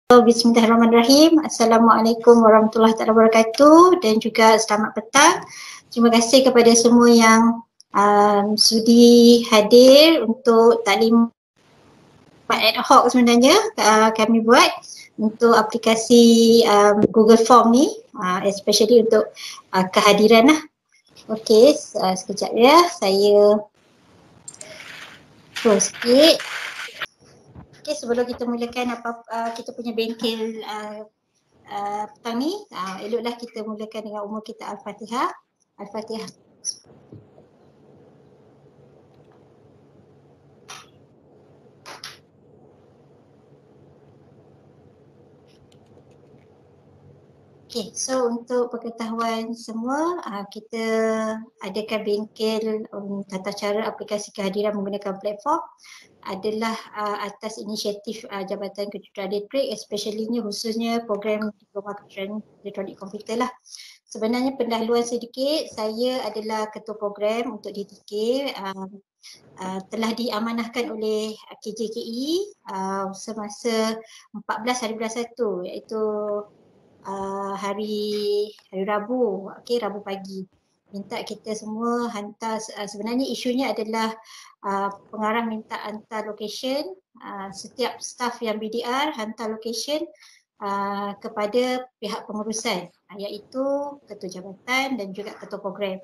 Bismillahirrahmanirrahim. Assalamualaikum warahmatullahi wabarakatuh dan juga selamat petang. Terima kasih kepada semua yang sudi hadir untuk taklim ad hoc sebenarnya kami buat untuk aplikasi Google Form ni, especially untuk kehadiran lah. Okey, sekejap ya, saya show sikit. Okay, sebelum kita mulakan kita punya bengkel petang ni, eloklah kita mulakan dengan umur kita Al-Fatihah. Al-Fatihah. Okay, so untuk pengetahuan semua, kita adakan bengkel tata cara aplikasi kehadiran menggunakan platform adalah atas inisiatif Jabatan Kejuruteraan Elektrik, especially khususnya program Diploma Kejuruteraan Elektronik Komputer lah. Sebenarnya pendahuluan sedikit, saya adalah ketua program untuk DTK, telah diamanahkan oleh KJKE semasa 14 hari bulan 1, iaitu hari Rabu, Rabu pagi. Minta kita semua hantar, sebenarnya isunya adalah pengarah minta hantar location, setiap staf yang BDR hantar location kepada pihak pengurusan, iaitu ketua jabatan dan juga ketua program.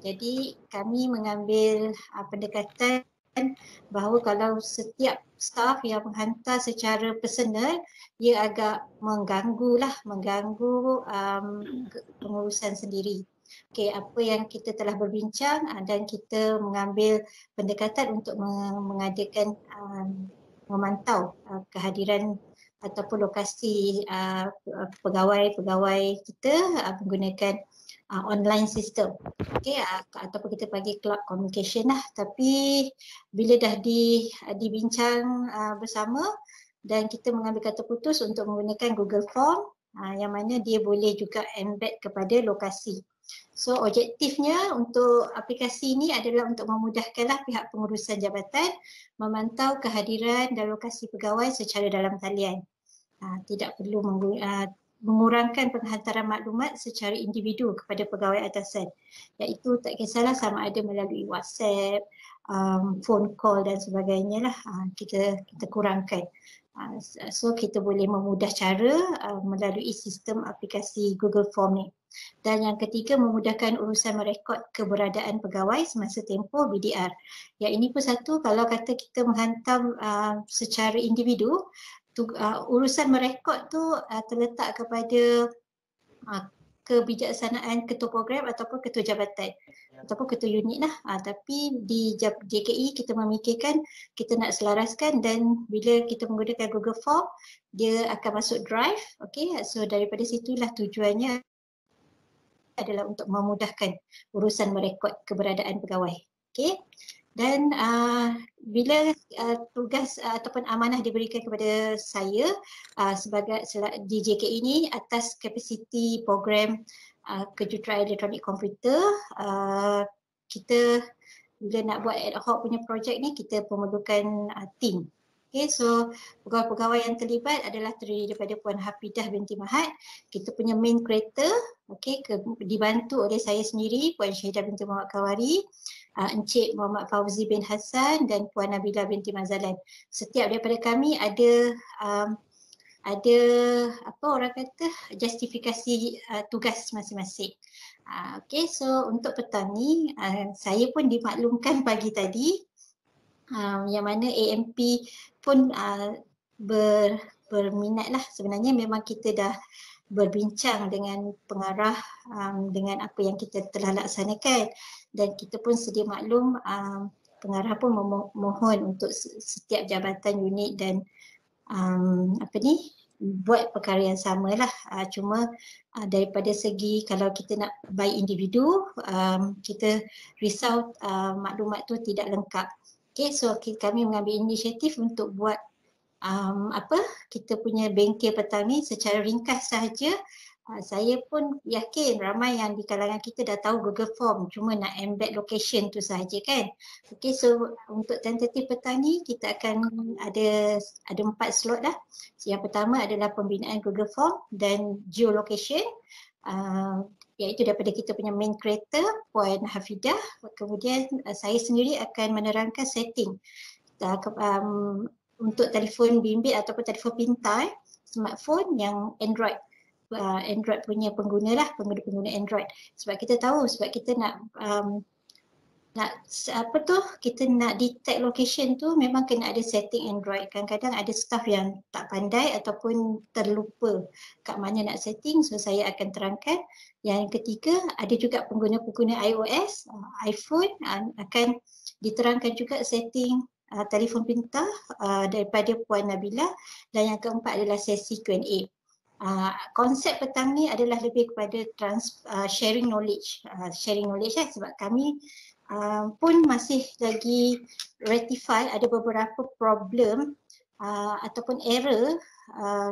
Jadi kami mengambil pendekatan bahawa kalau setiap staf yang menghantar secara personal, ia agak mengganggu pengurusan sendiri. Okey, apa yang kita telah berbincang dan kita mengambil pendekatan untuk mengadakan memantau kehadiran ataupun lokasi pegawai-pegawai kita menggunakan online system. Okey, ataupun kita panggil cloud communication lah. Tapi bila dah dibincang bersama dan kita mengambil kata putus untuk menggunakan Google Form, yang mana dia boleh juga embed kepada lokasi. So objektifnya untuk aplikasi ini adalah untuk memudahkanlah pihak pengurusan jabatan memantau kehadiran dan lokasi pegawai secara dalam talian. Tidak perlu mengurangkan penghantaran maklumat secara individu kepada pegawai atasan, iaitu tak kisahlah sama ada melalui WhatsApp, phone call dan sebagainya lah, kita kurangkan. So kita boleh memudah cara melalui sistem aplikasi Google Form ni. Dan yang ketiga, memudahkan urusan merekod keberadaan pegawai semasa tempoh BDR. Yang ini pun satu, kalau kata kita menghantar secara individu, urusan merekod tu terletak kepada kebijaksanaan ketua program ataupun ketua jabatan ataupun ketua unit lah. Tapi di JKE kita memikirkan kita nak selaraskan, dan bila kita menggunakan Google Form, dia akan masuk drive. Okay, so daripada situlah tujuannya adalah untuk memudahkan urusan merekod keberadaan pegawai. Okay. Dan bila tugas ataupun amanah diberikan kepada saya sebagai di JKE ini atas kapasiti program kejuruteraan elektronik komputer, kita bila nak buat ad hoc punya projek ni, kita memerlukan tim. Okay, so pegawai-pegawai yang terlibat adalah terdiri daripada Puan Hafidah binti Mahat, kita punya main creator, dibantu oleh saya sendiri, Puan Syahidah binti Muhammad Kawari, Encik Muhammad Fauzi bin Hassan dan Puan Nabila binti Mazalan. Setiap daripada kami ada apa orang kata justifikasi tugas masing-masing. Okay, so untuk petang ni saya pun dimaklumkan pagi tadi yang mana AMP pun berminat lah. Sebenarnya memang kita dah berbincang dengan pengarah dengan apa yang kita telah laksanakan, dan kita pun sedia maklum pengarah pun memohon untuk setiap jabatan unit dan buat perkara yang sama lah. Cuma daripada segi kalau kita nak by individu, kita risau maklumat tu tidak lengkap. Okay, so kami mengambil inisiatif untuk buat kita punya bengkel petang ni secara ringkas sahaja, Saya pun yakin ramai yang di kalangan kita dah tahu Google Form, cuma nak embed location tu sahaja kan. Okey, so untuk tentatif petang ni kita akan ada 4 slot dah. Yang pertama adalah pembinaan Google Form dan geolocation, iaitu daripada kita punya main creator Puan Hafidah. Kemudian saya sendiri akan menerangkan setting untuk telefon bimbit ataupun telefon pintar, smartphone yang Android. Android punya pengguna lah, pengguna Android. Sebab kita tahu, sebab kita nak kita nak detect location tu memang kena ada setting Android. Kadang-kadang ada staff yang tak pandai ataupun terlupa kat mana nak setting, so saya akan terangkan. Yang ketiga, ada juga pengguna-pengguna iOS, iPhone akan diterangkan juga setting telefon pintar daripada Puan Nabila. Dan yang keempat adalah sesi Q&A. Konsep petang ni adalah lebih kepada sharing knowledge, sebab kami pun masih lagi rectify ada beberapa problem ataupun error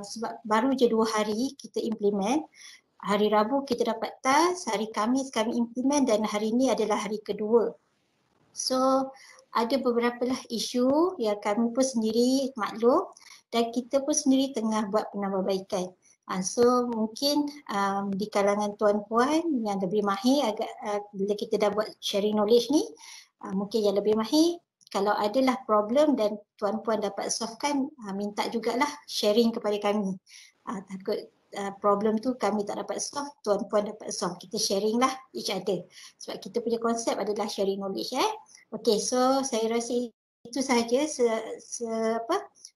sebab baru je 2 hari kita implement. Hari Rabu kita dapat task, hari Khamis kami implement dan hari ini adalah hari kedua. So ada beberapa lah isu yang kami pun sendiri maklum dan kita pun sendiri tengah buat penambahbaikan. So mungkin di kalangan tuan-puan yang lebih mahir agak bila kita dah buat sharing knowledge ni, mungkin yang lebih mahir, kalau adalah problem dan tuan-puan dapat solvekan, minta jugalah sharing kepada kami. Takut problem tu kami tak dapat solve, tuan-puan dapat solve. Kita sharing lah each other. Sebab kita punya konsep adalah sharing knowledge. Okay, so saya rasa itu sahaja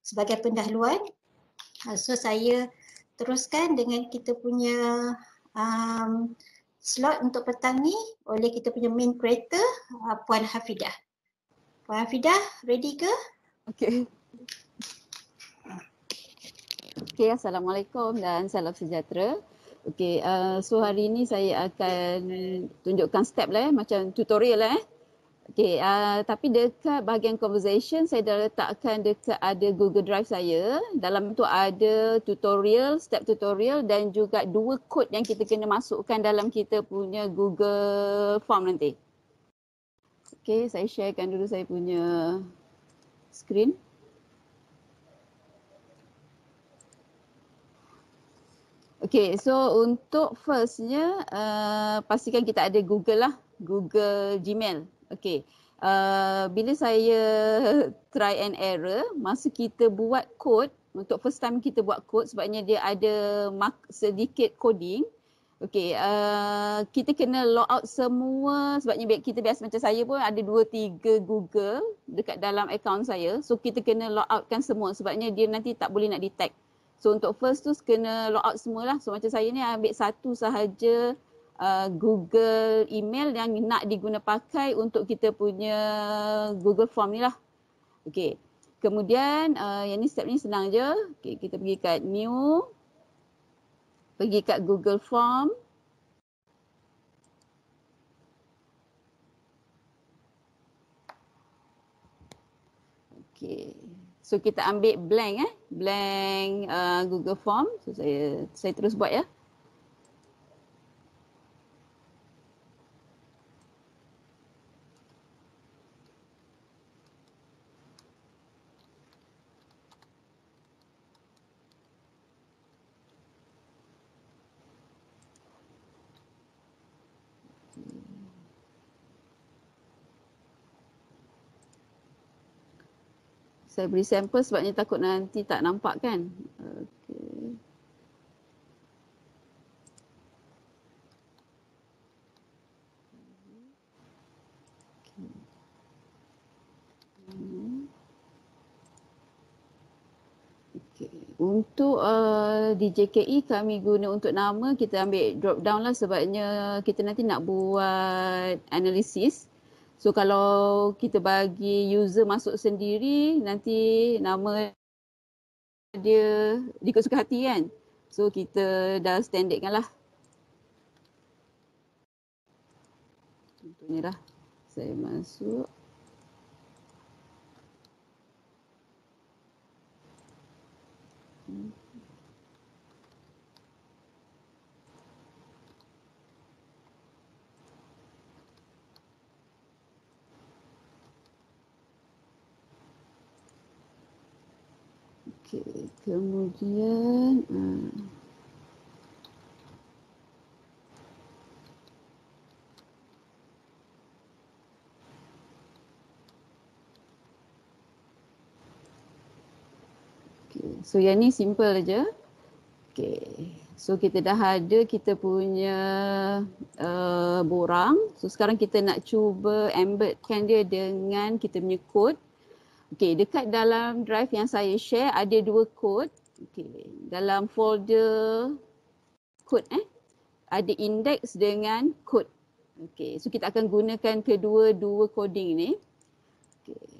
sebagai pendahuluan. So saya teruskan dengan kita punya slot untuk petang ni oleh kita punya main creator Puan Hafidah. Puan Hafidah, ready ke? Okey. Okey, Assalamualaikum dan salam sejahtera. Okey, so hari ini saya akan tunjukkan step lah macam tutorial Okey, tapi dekat bahagian conversation saya dah letakkan dekat ada Google Drive saya. Dalam tu ada tutorial, step tutorial dan juga 2 kod yang kita kena masukkan dalam kita punya Google Form nanti. Okey, saya sharekan dulu saya punya screen. Okey, so untuk firstnya pastikan kita ada Google lah, Google Gmail. Okey, bila saya try and error, masa kita buat kod, untuk first time kita buat kod sebabnya dia ada sedikit coding. Okey, kita kena log out semua sebabnya kita biasa macam saya pun ada 2-3 Google dekat dalam account saya. So kita kena log outkan semua sebabnya dia nanti tak boleh nak detect. So untuk first tu kena log out semualah. So macam saya ni ambil satu sahaja Google email yang nak diguna pakai untuk kita punya Google Form ni lah. Okey. Kemudian yang ni step ni senang je. Okey, kita pergi kat new. Pergi kat Google Form. Okey. So kita ambil blank blank Google Form. So saya terus buat ya. Saya beri sampel sebabnya takut nanti tak nampak kan. Okey. Okay. Untuk di JKE kami guna untuk nama, kita ambil drop down lah sebabnya kita nanti nak buat analisis. So kalau kita bagi user masuk sendiri, nanti nama dia ikut suka hati kan. So kita dah standardkan lah. Contohnya lah, saya masuk. Okey, kemudian okay. So yang ni simple aja. Okay. So kita dah ada kita punya borang. So sekarang kita nak cuba embedkan dia dengan kita punya code. Okay, dekat dalam drive yang saya share ada dua code. Okay, dalam folder code ada index dengan code. Okay, so kita akan gunakan kedua-dua coding ni. Okay.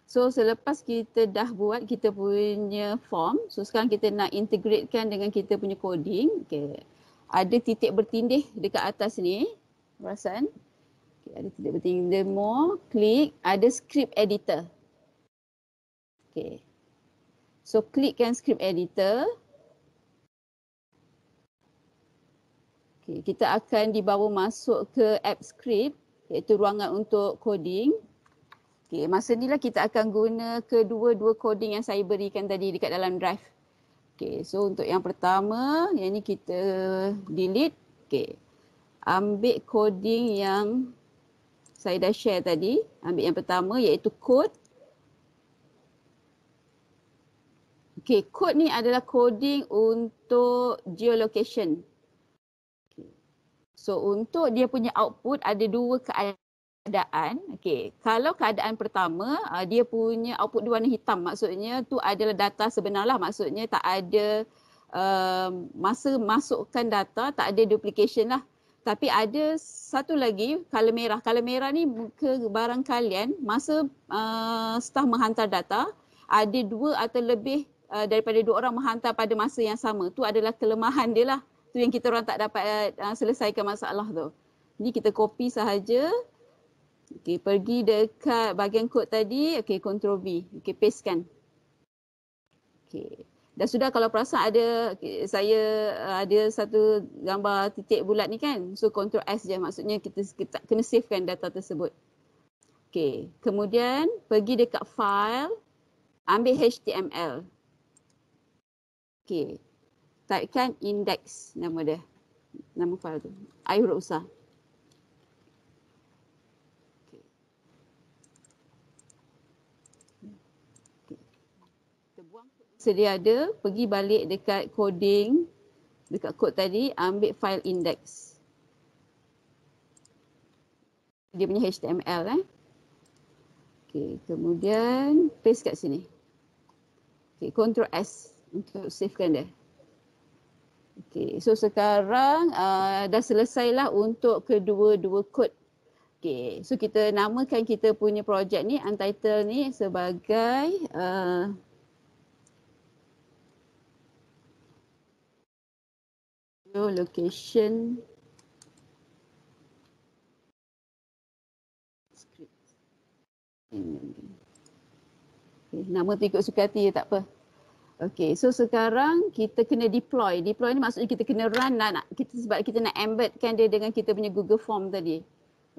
So selepas kita dah buat kita punya form, so sekarang kita nak integratekan dengan kita punya coding. Okay. Ada titik bertindih dekat atas ni, perasan? Okay, ada titik bertindih more, klik, ada script editor. Okay. So klikkan script editor. Okay, kita akan dibawa masuk ke app script, iaitu ruangan untuk coding. Okay, masa ni lah kita akan guna kedua-dua coding yang saya berikan tadi dekat dalam drive. Okay, so untuk yang pertama, yang ni kita delete. Okay, ambil coding yang saya dah share tadi. Ambil yang pertama iaitu code. Okay, code ni adalah coding untuk geolocation. Okay. So untuk dia punya output ada dua keadaan. Okay. Kalau keadaan pertama, dia punya output di warna hitam. Maksudnya tu adalah data sebenar lah. Maksudnya tak ada masa masukkan data, tak ada duplication lah. Tapi ada satu lagi, color merah. Color merah ni muka barang kalian, masa staff menghantar data, ada dua atau lebih daripada dua orang menghantar pada masa yang sama. Tu adalah kelemahan dia lah. Tu yang kita orang tak dapat selesaikan masalah tu. Ni kita copy sahaja. Okey, pergi dekat bahagian kod tadi, okey, Ctrl V. Okey, pastekan. Okey. Dah sudah kalau perasan ada saya ada satu gambar titik bulat ni kan. So Ctrl S je, maksudnya kita kena savekan data tersebut. Okey, kemudian pergi dekat file, ambil HTML. Okey. Typekan index nama dia. Nama file tu. I huruf besar. Sedia ada, pergi balik dekat coding, dekat kod tadi, ambil file index. Dia punya HTML Okay, kemudian paste kat sini. Okay, Ctrl S untuk savekan dia. Okay, so sekarang dah selesailah untuk kedua-dua kod. Okay, so kita namakan kita punya projek ni, untitled ni sebagai location script. Okay, nama tu ikut suka hati je, tak apa. Okay, so sekarang kita kena deploy. Deploy ni maksudnya kita kena run kita sebab kita nak embedkan dia dengan kita punya Google Form tadi.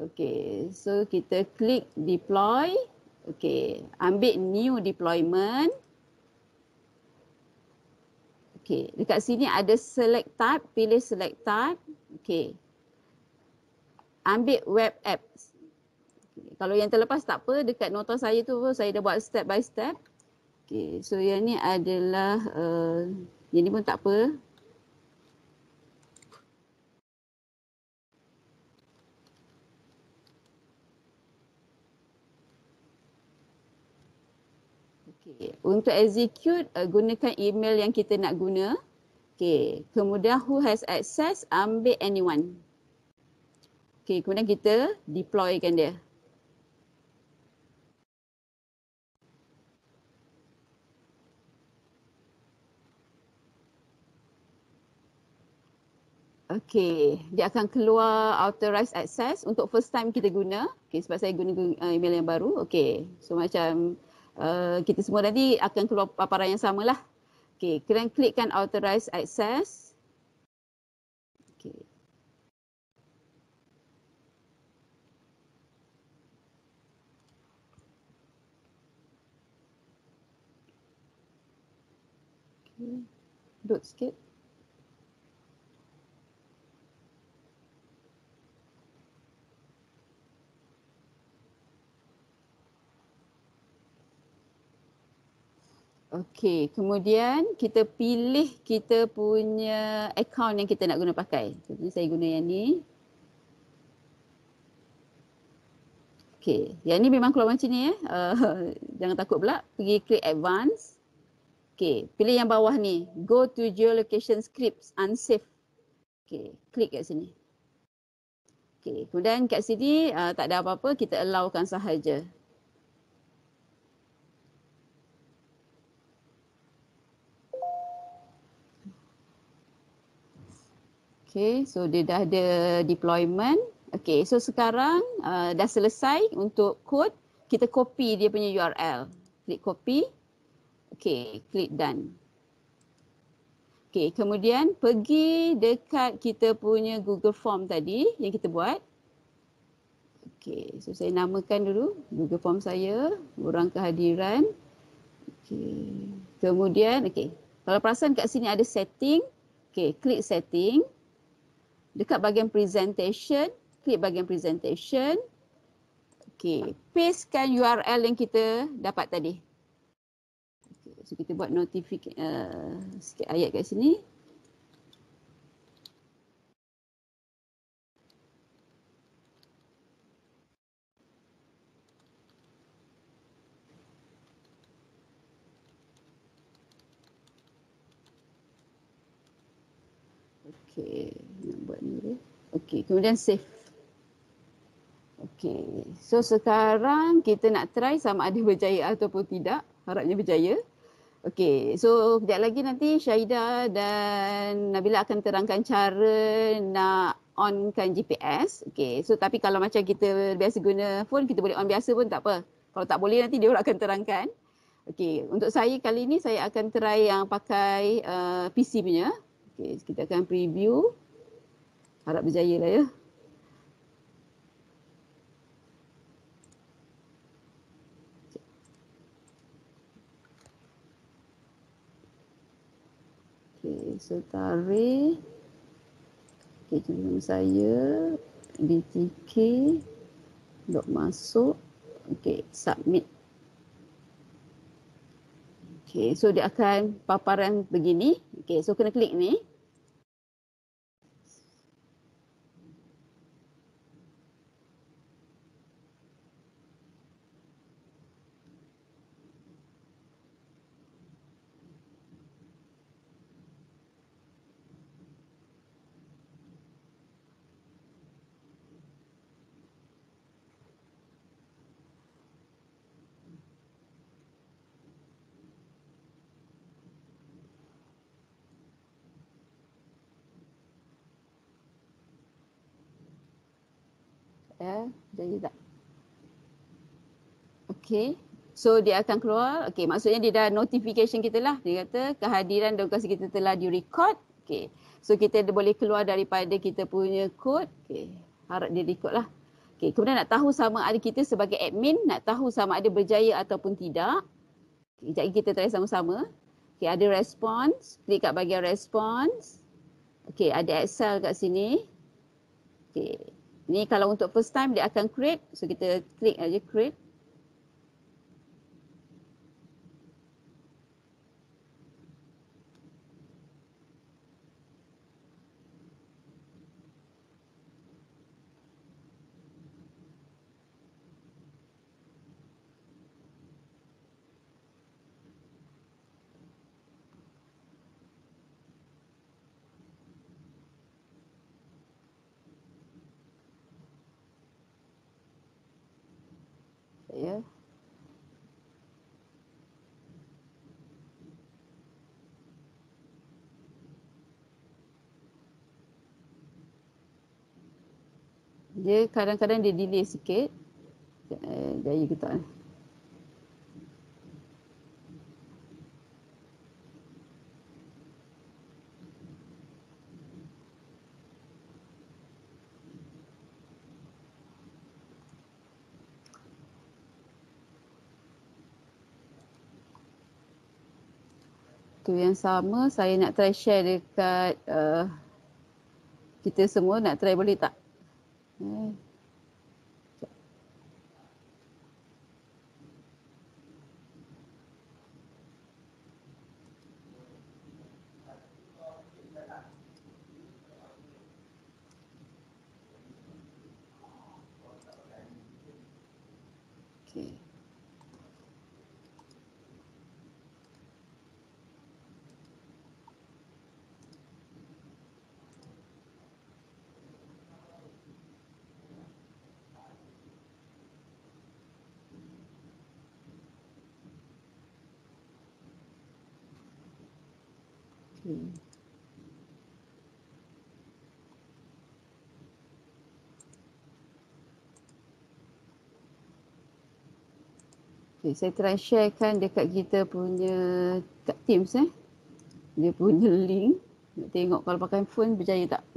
Okay, so kita klik deploy. Okay, ambil new deployment. Okay, dekat sini ada select type, pilih select type. Okay. Ambil web apps. Okay. Kalau yang terlepas tak apa, dekat nota saya tu saya dah buat step by step. Okay, so yang ni adalah, yang ni pun tak apa. Okay. Untuk execute, gunakan email yang kita nak guna. Okay. Kemudian who has access, ambil anyone. Okay. Kemudian kita deploykan dia. Okay. Dia akan keluar authorized access untuk first time kita guna. Okay. Sebab saya guna email yang baru. Okay. So macam kita semua nanti akan keluar paparan yang sama lah. Okay. Kalian klikkan authorized access. Okay. Duduk sikit. Okey, kemudian kita pilih kita punya account yang kita nak guna pakai. Jadi saya guna yang ni. Okey, yang ni memang keluar macam ni jangan takut pula. Pergi klik advance. Okey, pilih yang bawah ni. Go to geolocation scripts unsafe. Okey, klik kat sini. Okey, kemudian kat sini tak ada apa-apa, kita allowkan sahaja. Okay, so dia dah ada deployment. Okay, so sekarang dah selesai untuk code. Kita copy dia punya URL. Klik copy. Okay, klik done. Okay, kemudian pergi dekat kita punya Google Form tadi yang kita buat. Okay, so saya namakan dulu Google Form saya, orang kehadiran. Okay, kemudian, okay, kalau perasan kat sini ada setting. Okay, klik setting. Dekat bahagian presentation, klik bahagian presentation. Okey, pastekan URL yang kita dapat tadi. Okay, so kita buat sikit ayat kat sini. Okey, nak buat ni. Okey, kemudian save. Okey, so sekarang kita nak try sama ada berjaya ataupun tidak. Harapnya berjaya. Okey, so kejap lagi nanti Syahidah dan Nabila akan terangkan cara nak onkan GPS. Okey, so tapi kalau macam kita biasa guna phone, kita boleh on biasa pun tak apa. Kalau tak boleh nanti dia orang akan terangkan. Okey, untuk saya kali ni saya akan try yang pakai PC punya. Okey, kita akan preview. Harap berjaya lah ya. Okey, so tarik. Okey, jom saya DTK dok masuk. Okey, submit. Okey, so dia akan paparan begini. Okey, so kena klik ni. Jadi tak? Okey. So dia akan keluar. Okey, maksudnya dia dah notification kita lah. Dia kata kehadiran lokasi kita telah direkod. Okey. So kita boleh keluar daripada kita punya kod. Okey. Harap dia record lah. Okey, kemudian nak tahu sama ada kita sebagai admin, nak tahu sama ada berjaya ataupun tidak. Okay, sekejap lagi kita try sama-sama. Okey, ada response. Klik kat bahagian response. Okey, ada Excel kat sini. Okey. Ni kalau untuk first time dia akan create. So kita klik aja create. Ya. Dia kadang-kadang dia delay sikit. Jaya ke tak? Tu yang sama saya nak try share dekat kita semua, nak try boleh tak? Okay. Okay, saya try sharekan dekat kita punya kat Teams dia punya link. Nak tengok kalau pakai phone berjaya tak.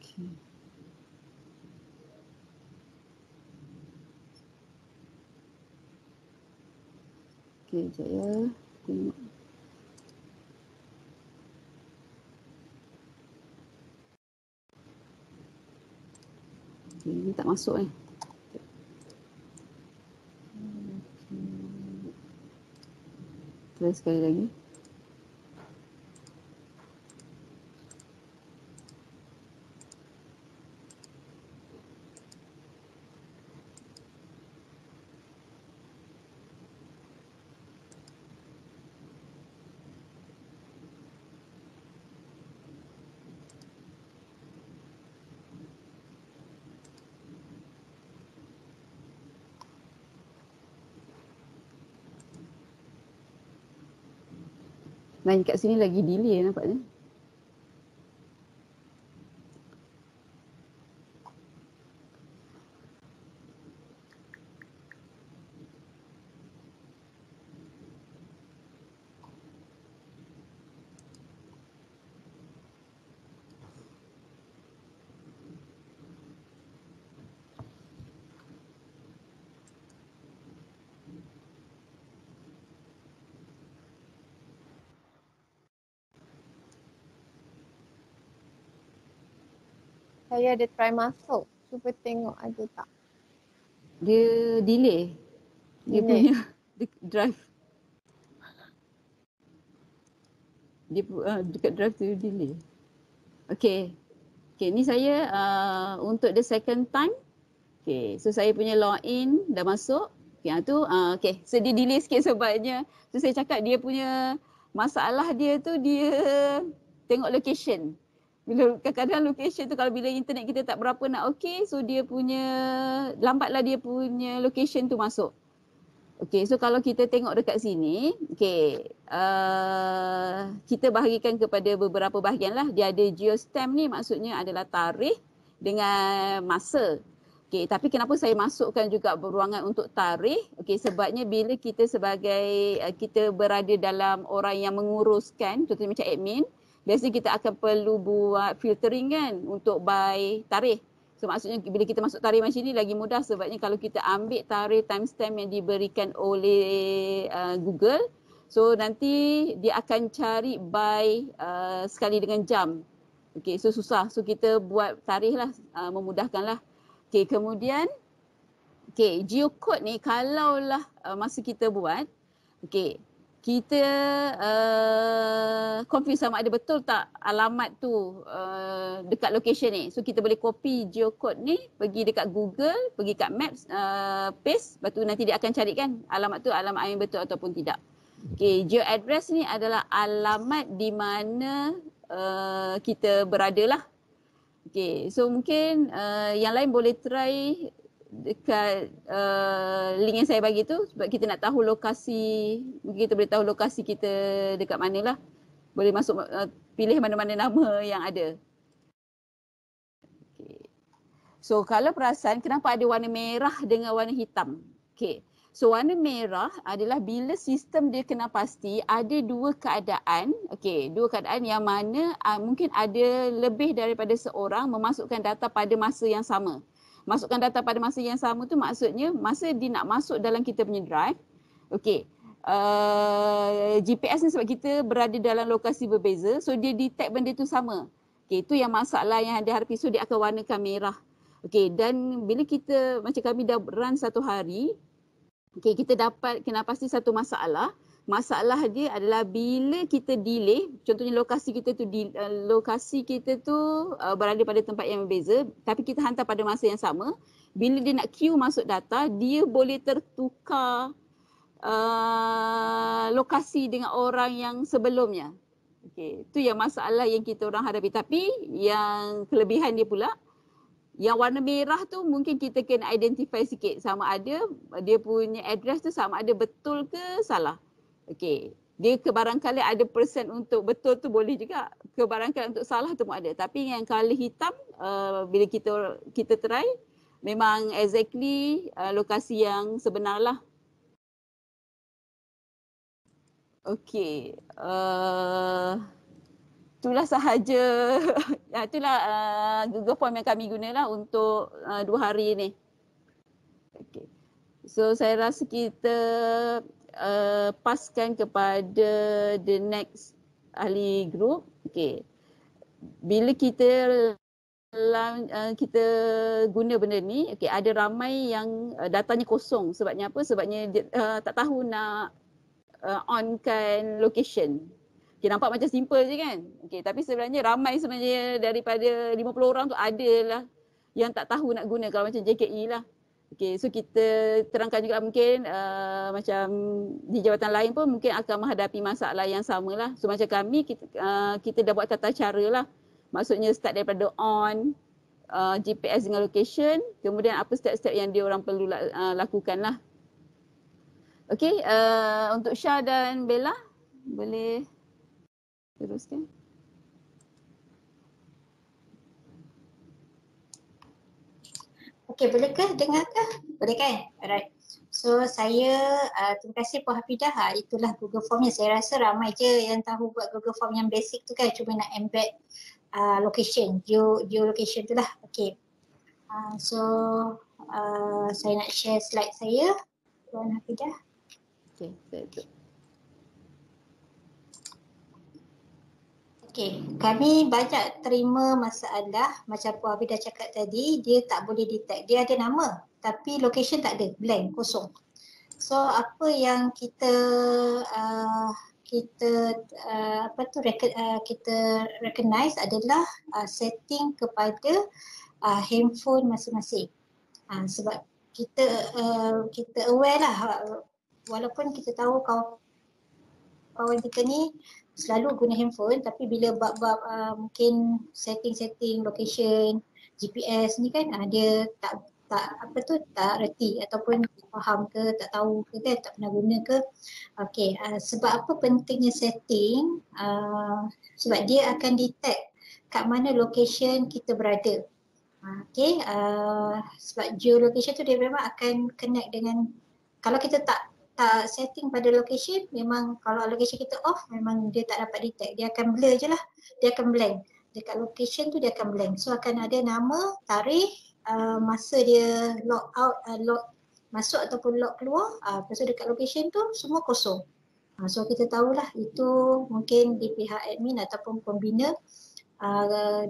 Okay. Okay, sekejap ya. Tengok. Okay, ni tak masuk ni. Try sekali lagi. Main kat sini lagi delay nampaknya. Saya ada try masuk. Cuba tengok ada tak. Dia delay. Dia Delay. punya drive. Dia dekat drive tu delay. Okay. Okay, ni saya untuk the second time. Okay, so saya punya login dah masuk. Okay, tu okay. So dia delay sikit sebabnya. So saya cakap dia punya masalah dia tu dia tengok location. Bila kadang-kadang location tu kalau bila internet kita tak berapa nak okey, so dia punya lambatlah dia punya location tu masuk. Okey, so kalau kita tengok dekat sini, okey, kita bahagikan kepada beberapa bahagian lah. Dia ada geostamp ni maksudnya adalah tarikh dengan masa. Okey, tapi kenapa saya masukkan juga ruangan untuk tarikh? Okey, sebabnya bila kita sebagai kita berada dalam orang yang menguruskan, contohnya macam admin, biasanya kita akan perlu buat filtering kan untuk by tarikh. So maksudnya bila kita masuk tarikh macam ni lagi mudah sebabnya kalau kita ambil tarikh timestamp yang diberikan oleh Google, so nanti dia akan cari by sekali dengan jam. Okey, so susah. So kita buat tarikh lah, memudahkan lah. Okey, kemudian geocode ni kalaulah masa kita buat, okey, kita confirm sama ada betul tak alamat tu dekat location ni. So kita boleh copy geocode ni, pergi dekat Google, pergi kat Maps, paste, lepas tu nanti dia akan carikan alamat tu alamat yang betul ataupun tidak. Okay, geo address ni adalah alamat di mana kita berada lah. Okay, so mungkin yang lain boleh try dekat link yang saya bagi tu sebab kita nak tahu lokasi, mungkin kita boleh tahu lokasi kita dekat mana lah. Boleh masuk pilih mana-mana nama yang ada. Okay. So kalau perasan kenapa ada warna merah dengan warna hitam? Okay. So warna merah adalah bila sistem dia kena pasti ada dua keadaan, dua keadaan yang mana mungkin ada lebih daripada seorang memasukkan data pada masa yang sama. Masukkan data pada masa yang sama tu maksudnya masa dia nak masuk dalam kita punya drive, GPS ni sebab kita berada dalam lokasi berbeza, so dia detect benda tu sama. Itu yang masalah yang dihadapi, so dia akan warnakan merah. Dan bila kita, macam kami dah run satu hari, kita dapat kena pasti satu masalah. Masalah dia adalah bila kita delay, contohnya lokasi kita tu berada pada tempat yang berbeza, tapi kita hantar pada masa yang sama. Bila dia nak queue masuk data, dia boleh tertukar lokasi dengan orang yang sebelumnya. Itu yang masalah yang kita orang hadapi. Tapi yang kelebihan dia pula, yang warna merah tu mungkin kita kena identify sikit sama ada dia punya address tu sama ada betul ke salah. Dia kebarangkali ada persen untuk betul tu boleh juga. Kebarangkali untuk salah tu pun ada. Tapi yang color hitam bila kita try memang exactly lokasi yang sebenar lah. Itulah sahaja. Itulah Google Form yang kami gunalah untuk 2 hari ni. So saya rasa kita paskan kepada the next ahli group. Bila kita guna benda ni, ada ramai yang datanya kosong. Sebabnya apa? Sebabnya dia tak tahu nak on-kan location. Nampak macam simple je kan? Tapi sebenarnya ramai sebenarnya daripada 50 orang tu adalah yang tak tahu nak guna kalau macam JKE lah. So kita terangkan juga mungkin macam di jawatan lain pun mungkin akan menghadapi masalah yang sama lah. So macam kami, kita dah buat tata cara lah. Maksudnya start daripada on, GPS dengan location, kemudian apa step-step yang dia orang perlu lakukan lah. Untuk Syah dan Bella, boleh teruskan. Bolehkah dengarkah? Boleh kan? Alright. So saya, terima kasih Puan Hafidah. Itulah Google Form yang saya rasa ramai je yang tahu buat Google Form yang basic tu kan. Cuma nak embed location, geolocation tu lah. So saya nak share slide saya, Puan Hafidah. Kami banyak terima masalah macam Puan Hafidah cakap tadi, dia tak boleh detect. Dia ada nama tapi location tak ada, blank, kosong. So apa yang kita recognize adalah setting kepada handphone masing-masing. Sebab kita aware lah, walaupun kita tahu kawan kita ni selalu guna handphone, tapi bila bab-bab mungkin setting location, GPS ni kan dia tak reti ataupun tak faham ke, tak tahu ke kan, tak pernah guna ke. Sebab apa pentingnya setting? Sebab dia akan detect kat mana location kita berada. Sebab geolocation tu dia memang akan connect dengan, kalau kita tak setting pada location, memang kalau location kita off, memang dia tak dapat detect. Dia akan blur je lah, dia akan blank. Dekat location tu dia akan blank. So akan ada nama, tarikh, masa dia log out, log masuk ataupun log keluar. Lepas tu dekat location tu semua kosong. So kita tahulah itu mungkin di pihak admin ataupun pembina,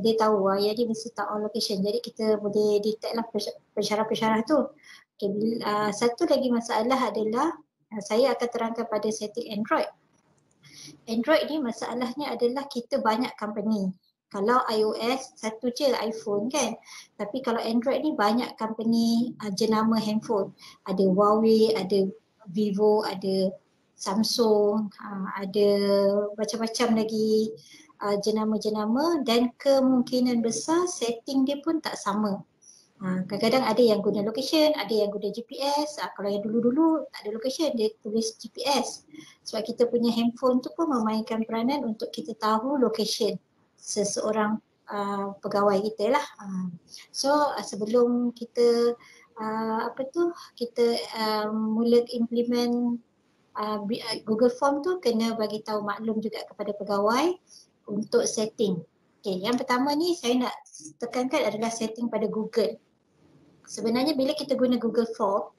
dia tahu ya dia mesti tak on location. Jadi kita boleh detect lah pensyarah-pensyarah tu. Satu lagi masalah adalah saya akan terangkan pada setting Android. Android ni masalahnya adalah kita banyak company. Kalau iOS satu je iPhone kan. Tapi kalau Android ni banyak company jenama handphone. Ada Huawei, ada Vivo, ada Samsung, ada macam-macam lagi jenama-jenama, dan kemungkinan besar setting dia pun tak sama. Kadang-kadang ada yang guna location, ada yang guna GPS. Kalau yang dulu-dulu tak ada location, dia tulis GPS. Sebab kita punya handphone tu pun memainkan peranan untuk kita tahu location seseorang pegawai kita lah. So sebelum kita kita mula implement Google Form tu kena bagi tahu maklum juga kepada pegawai untuk setting. Okay, yang pertama ni saya nak tekankan adalah setting pada Google. Sebenarnya bila kita guna Google Form,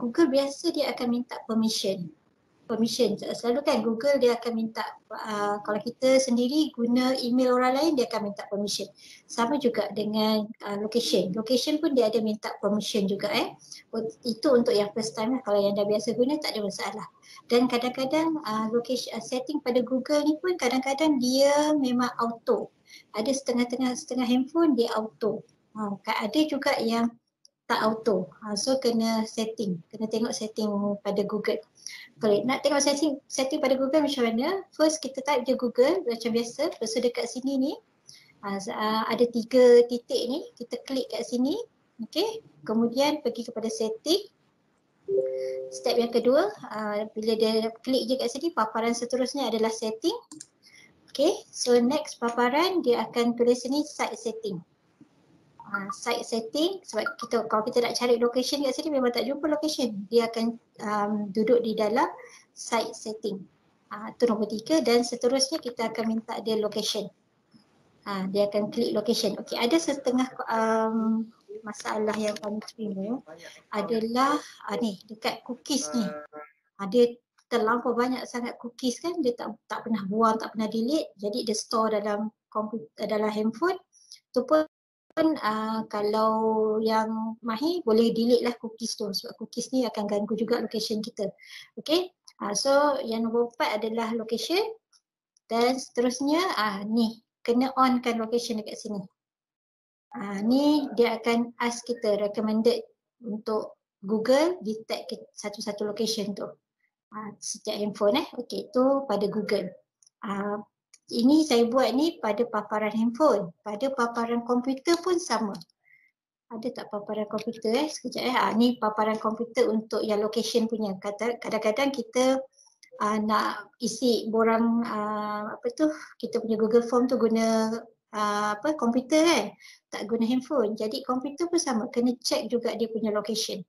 Google biasa dia akan minta permission. Selalu kan Google dia akan minta, kalau kita sendiri guna email orang lain dia akan minta permission. Sama juga dengan location pun dia ada minta permission juga itu untuk yang first time lah. Kalau yang dah biasa guna tak ada masalah. Dan kadang-kadang setting pada Google ni pun kadang-kadang dia memang auto. Ada setengah handphone dia auto. Ada juga yang tak auto. So kena tengok setting pada Google. Kalau nak tengok setting pada Google macam mana, first kita type je Google macam biasa. Lepas tu dekat sini ni ada 3 titik ni, kita klik kat sini. Okay, kemudian pergi kepada setting. Step yang kedua, bila dia klik je kat sini, paparan seterusnya adalah setting. Okay, so next paparan dia akan tulis sini site setting. Site setting, sebab kalau kita nak cari location kat sini memang tak jumpa location. Dia akan duduk di dalam site setting. Itu nombor 3 dan seterusnya kita akan minta dia location. Dia akan klik location. Okey, ada setengah masalah yang kami terima adalah ni dekat cookies ni. Dia terlampau banyak sangat cookies kan, dia tak pernah buang, tak pernah delete. Jadi dia store dalam komputer, dalam handphone. Tu pun kalau yang mahir boleh delete lah cookies tu sebab cookies ni akan ganggu juga location kita. Okay, so yang nombor 4 adalah location dan seterusnya ni kena on kan location dekat sini. Ni dia akan ask kita recommended untuk Google detect satu-satu location tu setiap handphone Okay, tu pada Google. Ini saya buat ni pada paparan handphone. Pada paparan komputer pun sama. Ada tak paparan komputer sekejap ni paparan komputer untuk yang location punya. Kadang-kadang kita nak isi borang kita punya Google Form tu guna komputer kan, tak guna handphone. Jadi komputer pun sama, kena check juga dia punya location.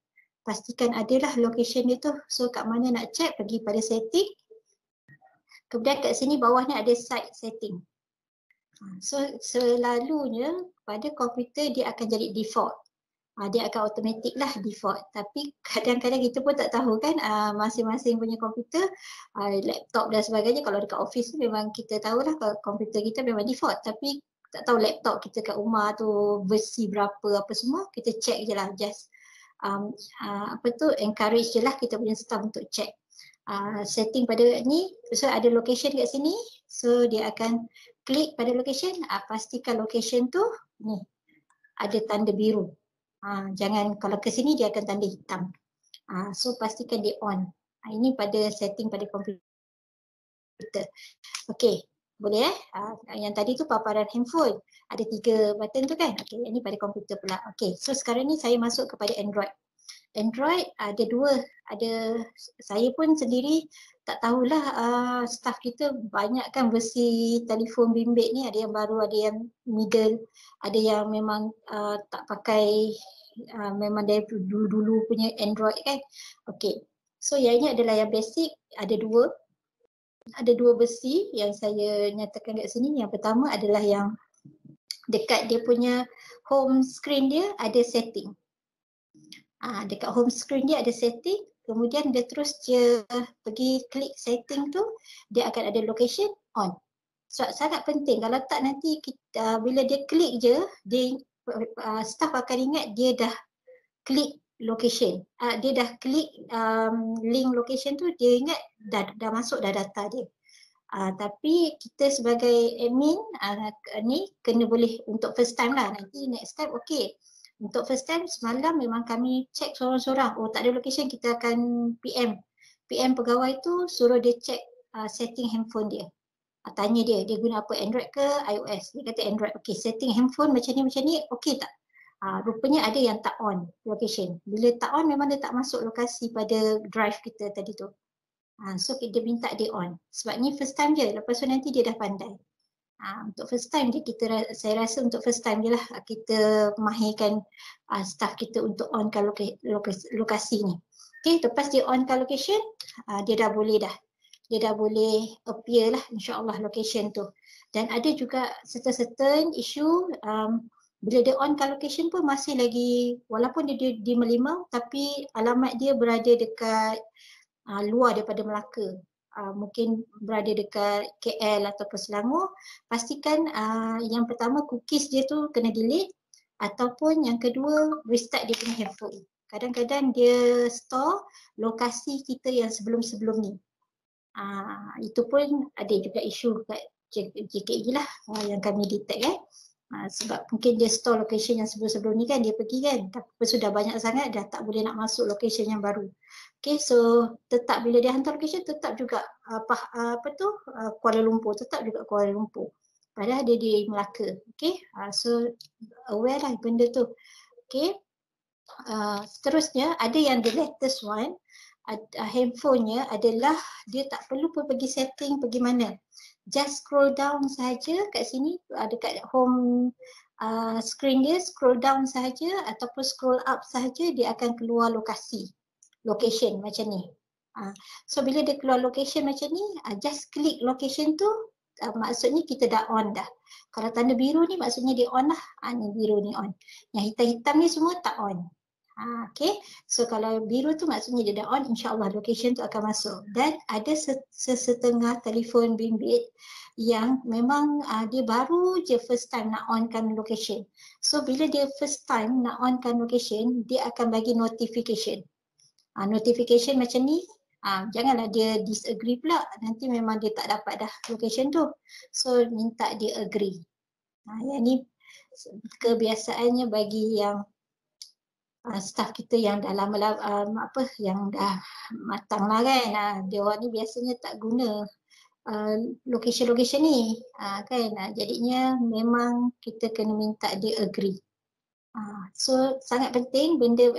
Pastikan adalah location dia tu. So kat mana nak check, pergi pada setting. Kemudian kat sini bawah ni ada site setting. So selalunya pada komputer dia akan jadi default. Dia akan automatic lah default. Tapi kadang-kadang kita pun tak tahu kan masing-masing punya komputer, laptop dan sebagainya. Kalau dekat office tu memang kita tahulah kalau komputer kita memang default. Tapi tak tahu laptop kita kat rumah tu versi berapa apa semua. Kita check je lah, just encourage je lah kita punya staff untuk check. Setting pada ni, so ada location kat sini, so dia akan klik pada location, pastikan location tu ni ada tanda biru. Jangan kalau ke sini dia akan tanda hitam. So pastikan dia on. Ini pada setting pada komputer. Okey, boleh yang tadi tu paparan handphone, ada 3 button tu kan. Okey, ini pada komputer pula. Okey, so sekarang ni saya masuk kepada Android. Android ada 2, ada saya pun sendiri tak tahulah staff kita banyak kan versi telefon bimbit ni, ada yang baru, ada yang middle, ada yang memang tak pakai memang dari dulu punya Android kan. Okey, so yang ini adalah yang basic, ada 2 versi yang saya nyatakan kat sini. Yang pertama adalah yang dekat dia punya home screen dia ada setting. Dekat home screen dia ada setting, kemudian dia terus je pergi klik setting tu, dia akan ada location on. So sangat penting, kalau tak nanti kita, bila dia klik je, dia staff akan ingat dia dah klik location. Dia dah klik link location tu, dia ingat dah masuk dah data dia. Tapi kita sebagai admin ni kena boleh untuk first time lah, nanti next time okey. Untuk first time semalam memang kami check sorang-sorang. Tak ada location, kita akan PM pegawai tu, suruh dia check setting handphone dia. Tanya dia guna apa, Android ke iOS. Dia kata Android. Okey, setting handphone macam ni okey tak? Rupanya ada yang tak on location. Bila tak on memang dia tak masuk lokasi pada drive kita tadi tu. So dia minta dia on. Sebab ni first time je, lepas tu nanti dia dah pandai. Untuk first time je saya rasa untuk first time je lah kita mahirkan staff kita untuk onkan lokasi ni. Okay, lepas dia onkan location, dia dah boleh appear lah insyaAllah location tu. Dan ada juga certain issue bila dia onkan location pun masih lagi, walaupun dia di Merlimau tapi alamat dia berada dekat luar daripada Melaka. Mungkin berada dekat KL ataupun Selangor, pastikan yang pertama cookies dia tu kena delete, ataupun yang kedua restart dia punya handphone. Kadang-kadang dia store lokasi kita yang sebelum-sebelum ni. Itu pun ada juga isu kat JKE lah yang kami detect sebab mungkin dia store location yang sebelum-sebelum ni kan dia pergi kan, tapi sudah banyak sangat dah tak boleh nak masuk location yang baru. Okay, so tetap bila dia hantar location tetap juga Kuala Lumpur, tetap juga Kuala Lumpur. Padahal dia di Melaka. Okay, so aware lah benda tu. Okay, seterusnya ada yang the latest one, handphonenya adalah dia tak perlu pun pergi setting pergi mana. Just scroll down saja kat sini, dekat home screen dia, scroll down saja ataupun scroll up saja, dia akan keluar location macam ni. So bila dia keluar location macam ni, just klik location tu, maksudnya kita dah on dah. Kalau tanda biru ni maksudnya dia on lah. Ni biru ni on. Yang hitam-hitam ni semua tak on. Okay, so kalau biru tu maksudnya dia dah on, insyaAllah location tu akan masuk. Dan ada setengah telefon bimbit yang memang dia baru je first time nak onkan location. So bila dia first time nak onkan location, dia akan bagi notification. Notification macam ni, janganlah dia disagree pula, nanti memang dia tak dapat dah location tu. So minta dia agree. Yang ni kebiasaannya bagi yang staff kita yang dah lama yang dah matang lah kan. Dia orang ni biasanya tak guna location ni kan. Jadinya memang kita kena minta dia agree. So sangat penting benda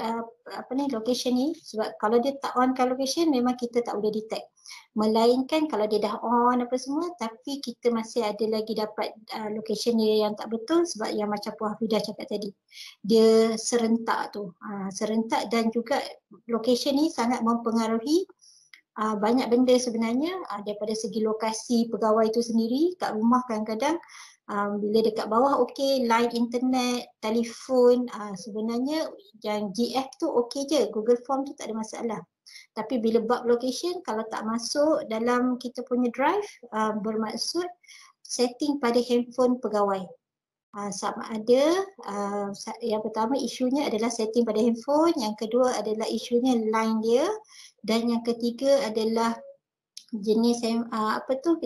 location ni, sebab kalau dia tak on kan location memang kita tak boleh detect. Melainkan kalau dia dah on apa semua tapi kita masih ada lagi dapat location dia yang tak betul, sebab yang macam Puan Hafidah cakap tadi, dia serentak tu. Serentak dan juga location ni sangat mempengaruhi banyak benda sebenarnya, daripada segi lokasi pegawai itu sendiri kat rumah. Kadang-kadang bila dekat bawah okey, line internet, telefon, sebenarnya yang GF tu okey je, Google Form tu tak ada masalah. Tapi bila bab location, kalau tak masuk dalam kita punya drive, bermaksud setting pada handphone pegawai. Sama ada, yang pertama isunya adalah setting pada handphone, yang kedua adalah isunya line dia, dan yang ketiga adalah jenis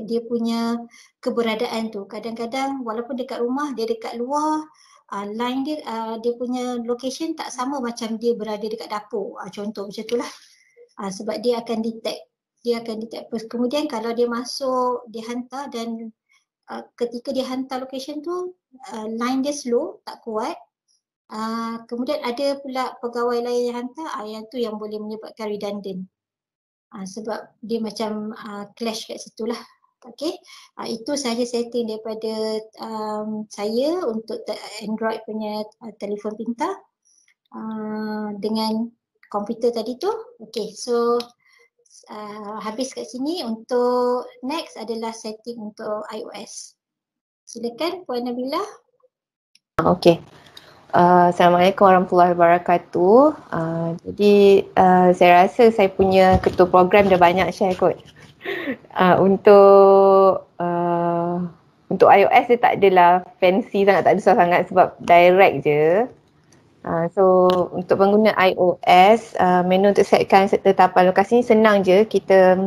dia punya keberadaan tu. Kadang-kadang walaupun dekat rumah, dia dekat luar, line dia, dia punya location tak sama macam dia berada dekat dapur. Contoh macam tu lah. Sebab dia akan detect. Kemudian kalau dia masuk, dia hantar dan ketika dia hantar location tu, line dia slow, tak kuat. Kemudian ada pula pegawai lain yang hantar, yang tu yang boleh menyebabkan redundant. Sebab dia macam clash kat situ lah. Okay, itu sahaja setting daripada saya untuk Android punya telefon pintar dengan komputer tadi tu. Okay, so habis kat sini. Untuk next adalah setting untuk iOS. Silakan Puan Nabila. Okay. Assalamualaikum warahmatullahi wabarakatuh. Jadi saya rasa saya punya ketua program dah banyak share kot. Untuk iOS dia tak adalah fancy sangat, tak ada susah sangat sebab direct je. So untuk pengguna iOS, menu untuk setkan tetapan lokasi ni senang je. Kita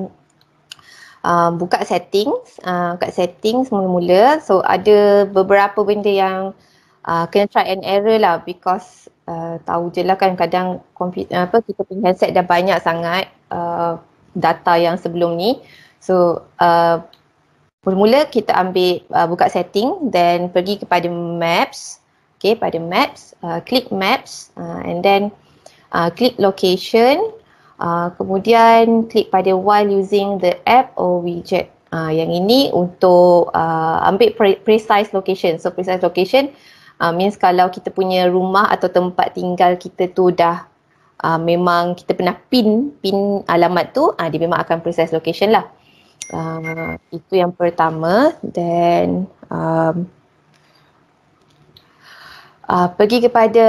buka settings mula-mula. So ada beberapa benda yang kena try and error lah, because tahu je lah kan kadang kita punya handset dah banyak sangat data yang sebelum ni. So mula-mula kita ambil buka setting, then pergi kepada maps. Okay, pada maps, klik maps, and then klik location, kemudian klik pada while using the app or widget. Yang ini untuk ambil precise location. So precise location means kalau kita punya rumah atau tempat tinggal kita tu dah memang kita pernah pin alamat tu, dia memang akan precise location lah. Itu yang pertama. Then pergi kepada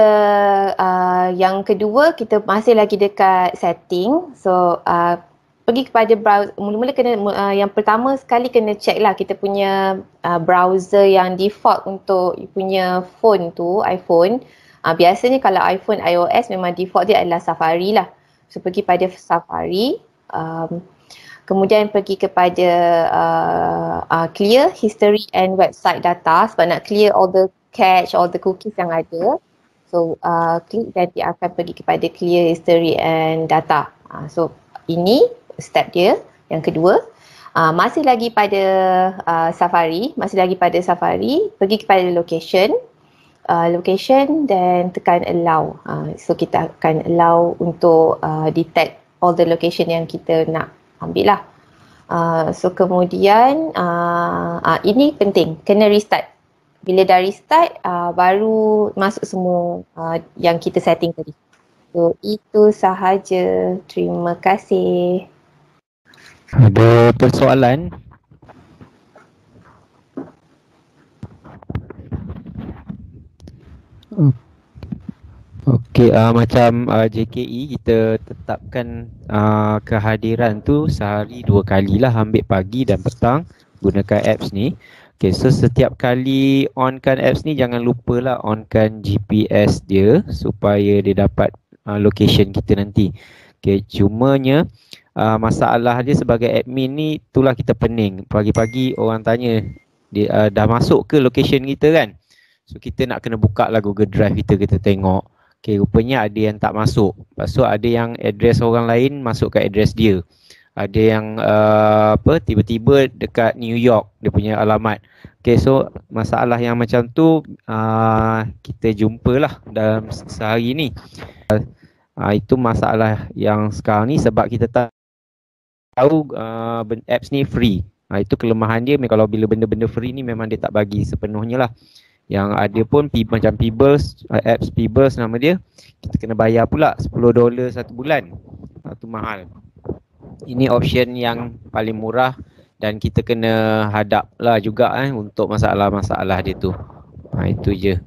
yang kedua, kita masih lagi dekat setting. So pergi kepada browser, mula-mula kena yang pertama sekali kena check lah kita punya browser yang default untuk punya phone tu, iPhone. Biasanya kalau iPhone iOS memang default dia adalah Safari lah. So pergi pada Safari, kemudian pergi kepada clear history and website data sebab nak clear all the cache, all the cookies yang ada. So klik dan dia akan pergi kepada clear history and data. So ini step dia yang kedua. Masih lagi pada Safari, pergi kepada location. Location dan tekan allow. So kita akan allow untuk detect all the location yang kita nak ambil lah. So kemudian ini penting, kena restart. Bila dah restart baru masuk semua yang kita setting tadi. So itu sahaja. Terima kasih. Ada persoalan? Okey, macam JKE kita tetapkan kehadiran tu sehari 2 kali lah, ambil pagi dan petang gunakan apps ni. Okey, so setiap kali onkan apps ni jangan lupalah onkan GPS dia supaya dia dapat location kita nanti. Okey, cumanya masalah dia sebagai admin ni itulah kita pening. Pagi-pagi orang tanya dia dah masuk ke location kita kan. So kita nak kena buka lah Google Drive kita tengok. Okay, rupanya ada yang tak masuk. Lepas tu ada yang address orang lain masuk ke address dia. Ada yang tiba-tiba dekat New York dia punya alamat. Okay, so masalah yang macam tu kita jumpalah dalam sehari ni. Itu masalah yang sekarang ni sebab kita tahu apps ni free. Itu kelemahan dia. Kalau bila benda-benda free ni memang dia tak bagi sepenuhnya lah. Yang ada pun macam Peebles, apps Peebles nama dia, kita kena bayar pula $10 satu bulan. Itu mahal. Ini option yang paling murah dan kita kena hadap lah juga untuk masalah-masalah dia tu. Itu je.